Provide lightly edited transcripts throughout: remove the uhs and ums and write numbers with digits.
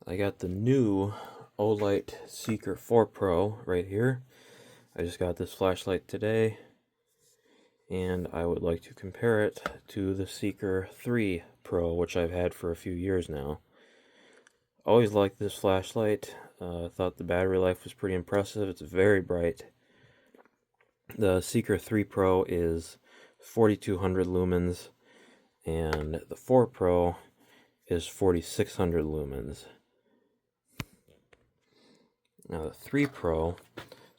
I got the new Olight Seeker 4 Pro right here. I just got this flashlight today, and I would like to compare it to the Seeker 3 Pro, which I've had for a few years now. Always liked this flashlight. Thought the battery life was pretty impressive. It's very bright. The Seeker 3 Pro is 4200 lumens, and the 4 Pro is 4600 lumens. Now the 3 Pro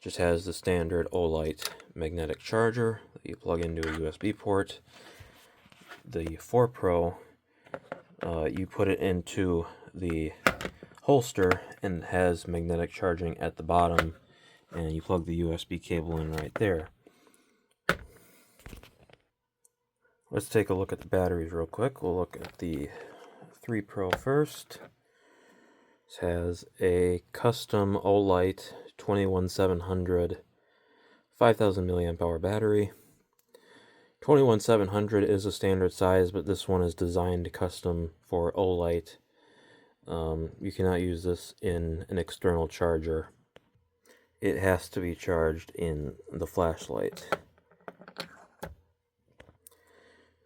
just has the standard Olight magnetic charger that you plug into a USB port. The 4 Pro, you put it into the holster and it has magnetic charging at the bottom, and you plug the USB cable in right there. Let's take a look at the batteries real quick. We'll look at the 3 Pro first. This has a custom Olight 21700 5000 milliamp hour battery. 21700 is a standard size, but this one is designed custom for Olight. You cannot use this in an external charger. It has to be charged in the flashlight.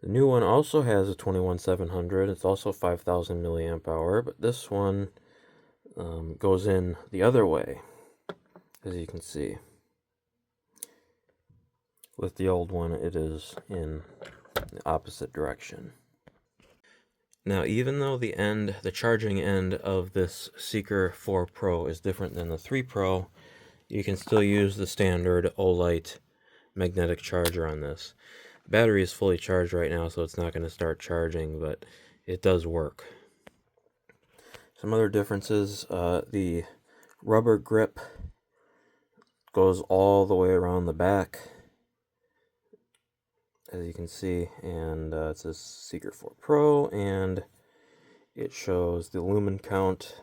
The new one also has a 21700. It's also 5000 milliamp hour, but this one goes in the other way, as you can see. With the old one, it is in the opposite direction. Now, even though the charging end of this Seeker 4 Pro is different than the 3 Pro, you can still use the standard Olight magnetic charger on this. The battery is fully charged right now, so it's not going to start charging, but it does work. Some other differences, the rubber grip goes all the way around the back, as you can see, and it says Seeker 4 Pro, and it shows the lumen count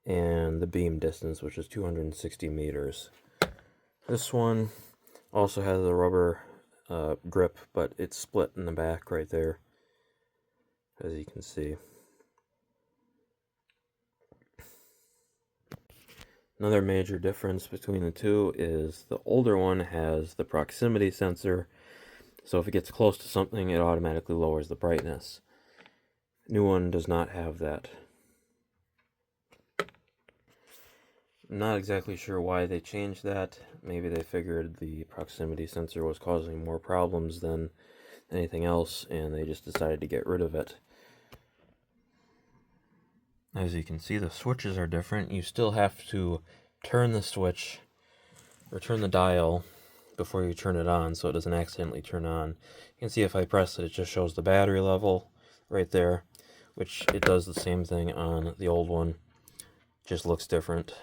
and the beam distance, which is 260 meters. This one also has a rubber grip, but it's split in the back right there, as you can see. Another major difference between the two is the older one has the proximity sensor, so if it gets close to something, it automatically lowers the brightness. The new one does not have that. I'm not exactly sure why they changed that. Maybe they figured the proximity sensor was causing more problems than anything else, and they just decided to get rid of it. As you can see, the switches are different. You still have to turn the switch, or turn the dial, before you turn it on, so it doesn't accidentally turn on. You can see if I press it, it just shows the battery level right there, which it does the same thing on the old one, just looks different.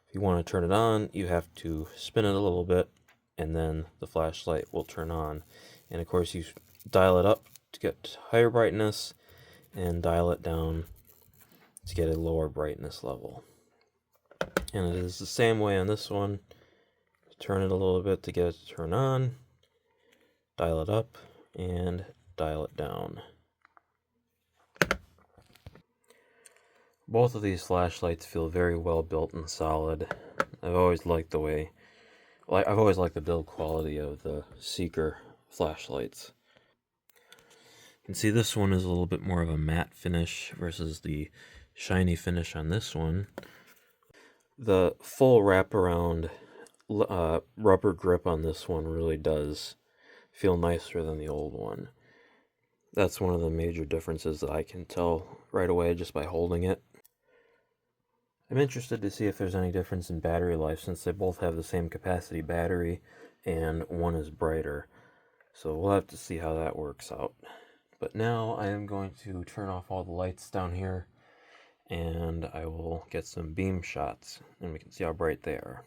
If you want to turn it on, you have to spin it a little bit, and then the flashlight will turn on. And of course, you dial it up to get higher brightness, and dial it down to get a lower brightness level. And it is the same way on this one. Turn it a little bit to get it to turn on, dial it up, and dial it down. Both of these flashlights feel very well built and solid. I've always liked the build quality of the Seeker flashlights. You can see this one is a little bit more of a matte finish versus the shiny finish on this one. The full wraparound rubber grip on this one really does feel nicer than the old one. That's one of the major differences that I can tell right away just by holding it. I'm interested to see if there's any difference in battery life, since they both have the same capacity battery and one is brighter. So we'll have to see how that works out. But now I am going to turn off all the lights down here, and I will get some beam shots, and we can see how bright they are.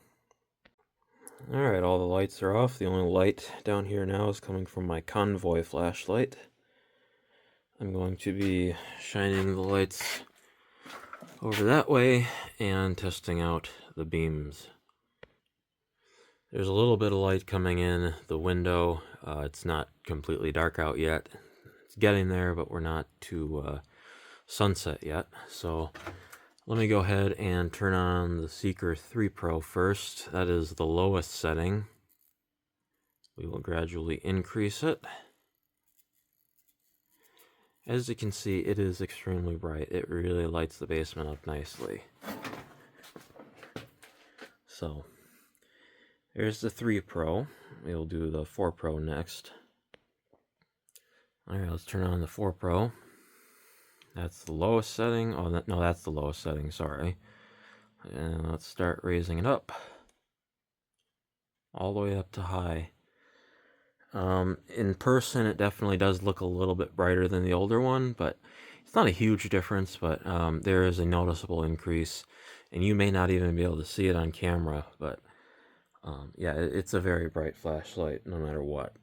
Alright, all the lights are off. The only light down here now is coming from my Convoy flashlight. I'm going to be shining the lights over that way and testing out the beams. There's a little bit of light coming in the window. It's not completely dark out yet. It's getting there, but we're not to sunset yet. So Let me go ahead and turn on the Seeker 3 Pro first. That is the lowest setting. We will gradually increase it. As you can see, it is extremely bright. It really lights the basement up nicely. So, there's the 3 Pro. We'll do the 4 Pro next. Alright, let's turn on the 4 Pro. That's the lowest setting. Oh, no, that's the lowest setting, sorry. And let's start raising it up. All the way up to high. In person, it definitely does look a little bit brighter than the older one, but it's not a huge difference, but there is a noticeable increase, and you may not even be able to see it on camera, but yeah, it's a very bright flashlight no matter what.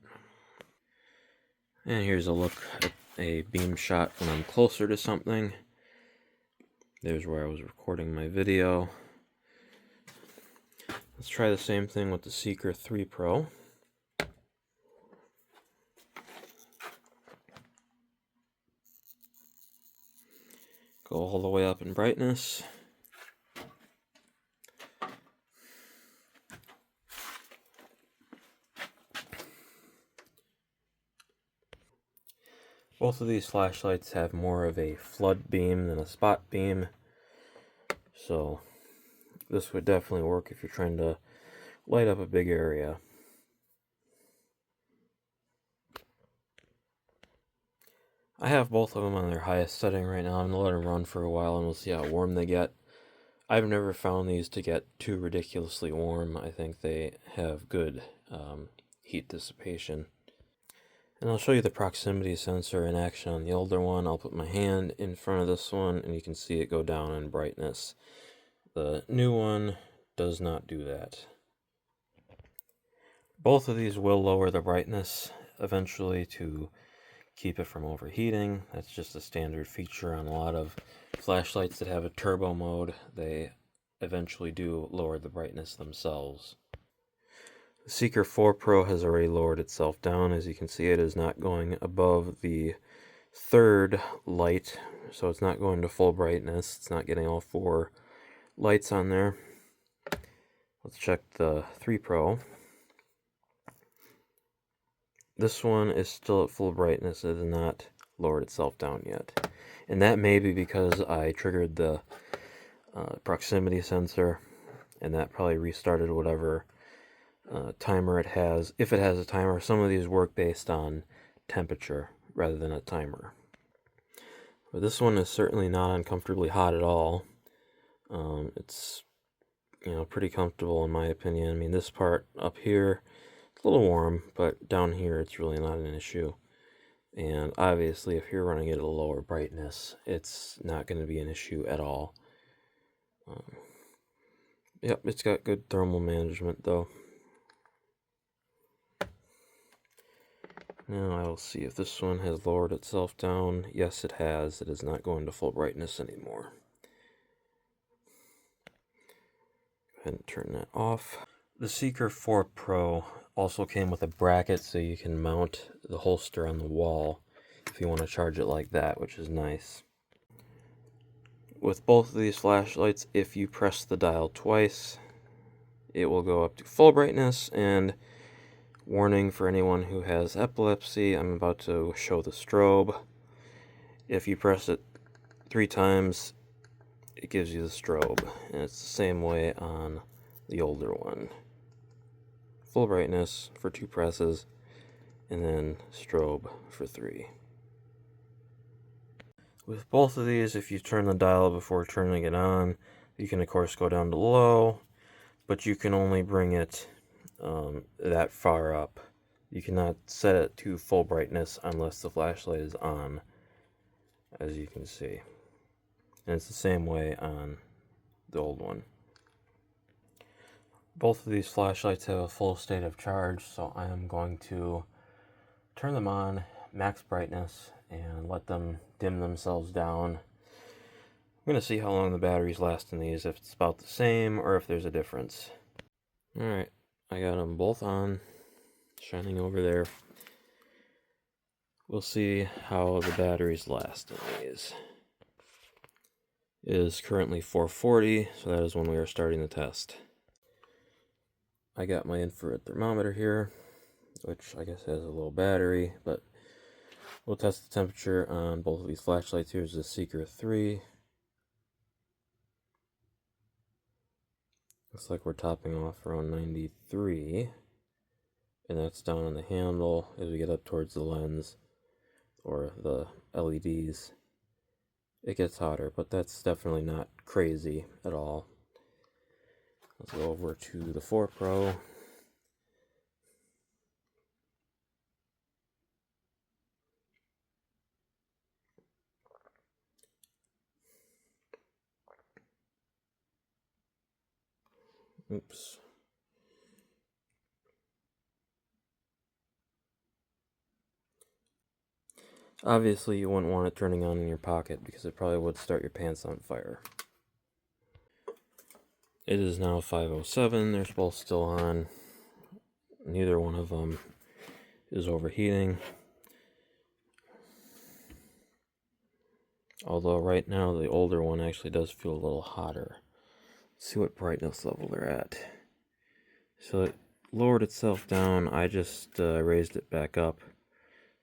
And here's a look at a beam shot when I'm closer to something. There's where I was recording my video. Let's try the same thing with the Seeker 3 Pro. Go all the way up in brightness. Both of these flashlights have more of a flood beam than a spot beam, so this would definitely work if you're trying to light up a big area. I have both of them on their highest setting right now. I'm going to let them run for a while and we'll see how warm they get. I've never found these to get too ridiculously warm. I think they have good heat dissipation. And I'll show you the proximity sensor in action on the older one. I'll put my hand in front of this one and you can see it go down in brightness. The new one does not do that. Both of these will lower the brightness eventually to keep it from overheating. That's just a standard feature on a lot of flashlights that have a turbo mode. They eventually do lower the brightness themselves. The Seeker 4 Pro has already lowered itself down. As you can see, it is not going above the third light, so it's not going to full brightness. It's not getting all 4 lights on there. Let's check the 3 Pro. This one is still at full brightness. It has not lowered itself down yet. And that may be because I triggered the proximity sensor, and that probably restarted whatever timer it has. If it has a timer, some of these work based on temperature rather than a timer. But this one is certainly not uncomfortably hot at all. It's, you know, pretty comfortable in my opinion. I mean, this part up here, it's a little warm, but down here it's really not an issue. And obviously, if you're running it at a lower brightness, it's not going to be an issue at all. Yep, it's got good thermal management though. Now I will see if this one has lowered itself down. Yes, it has. It is not going to full brightness anymore. Go ahead and turn that off. The Seeker 4 Pro also came with a bracket so you can mount the holster on the wall if you want to charge it like that, which is nice. With both of these flashlights, if you press the dial twice, it will go up to full brightness. And warning for anyone who has epilepsy, I'm about to show the strobe. If you press it 3 times, it gives you the strobe, and it's the same way on the older one. Full brightness for 2 presses, and then strobe for 3. With both of these, if you turn the dial before turning it on, you can of course go down to low, but you can only bring it that far up. You cannot set it to full brightness unless the flashlight is on, as you can see. And it's the same way on the old one. Both of these flashlights have a full state of charge, so I am going to turn them on, max brightness, and let them dim themselves down. I'm going to see how long the batteries last in these, if it's about the same or if there's a difference. Alright, I got them both on, shining over there. We'll see how the batteries last in these. is currently 440, so that is when we are starting the test. I got my infrared thermometer here, which I guess has a little battery, but we'll test the temperature on both of these flashlights. Here's the Seeker 3. Looks like we're topping off around 93, and that's down on the handle. As we get up towards the lens or the LEDs, it gets hotter, but that's definitely not crazy at all. Let's go over to the 4 Pro. Oops. Obviously, you wouldn't want it turning on in your pocket because it probably would start your pants on fire. It is now 5:07. They're both still on. Neither one of them is overheating. Although right now the older one actually does feel a little hotter. Let's see what brightness level they're at. So it lowered itself down. I just raised it back up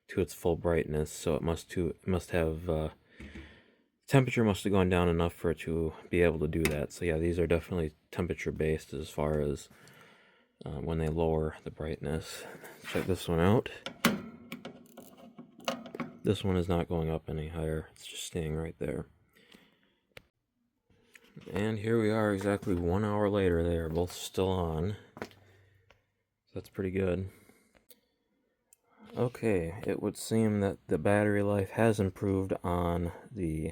to its full brightness. So it must have temperature must have gone down enough for it to be able to do that. So yeah, these are definitely temperature based as far as when they lower the brightness. Check this one out. This one is not going up any higher. It's just staying right there. And here we are exactly 1 hour later. They are both still on. That's pretty good. Okay, it would seem that the battery life has improved on the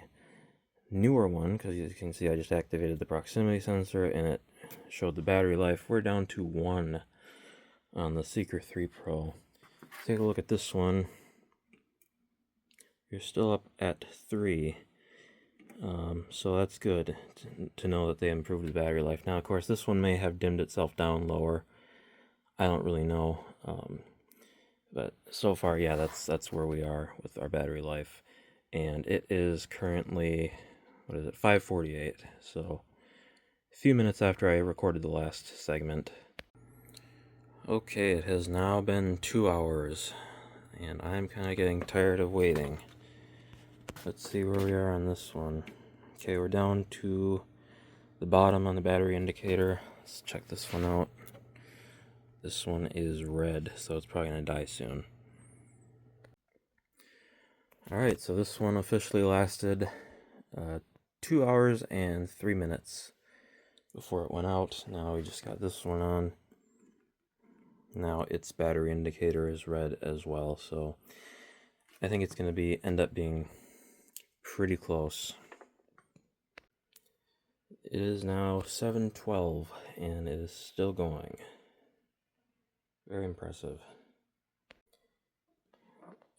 newer one, because as you can see I just activated the proximity sensor and it showed the battery life. We're down to 1 on the Seeker 3 Pro. Take a look at this one. You're still up at 3. So that's good to know that they improved the battery life. Now, of course, this one may have dimmed itself down lower. I don't really know. But so far, yeah, that's where we are with our battery life. And it is currently, 5:48. So a few minutes after I recorded the last segment. Okay, it has now been 2 hours, and I'm kind of getting tired of waiting. Let's see where we are on this one. Okay, we're down to the bottom on the battery indicator. Let's check this one out. This one is red, so it's probably going to die soon. Alright, so this one officially lasted 2 hours and 3 minutes before it went out. Now we just got this one on. Now its battery indicator is red as well, so I think it's going to end up being pretty close. It is now 7:12 and it is still going. Very impressive.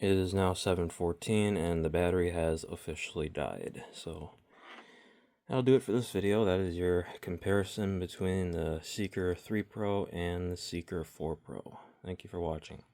It is now 7:14 and the battery has officially died. So that'll do it for this video. That is your comparison between the Seeker 3 Pro and the Seeker 4 Pro. Thank you for watching.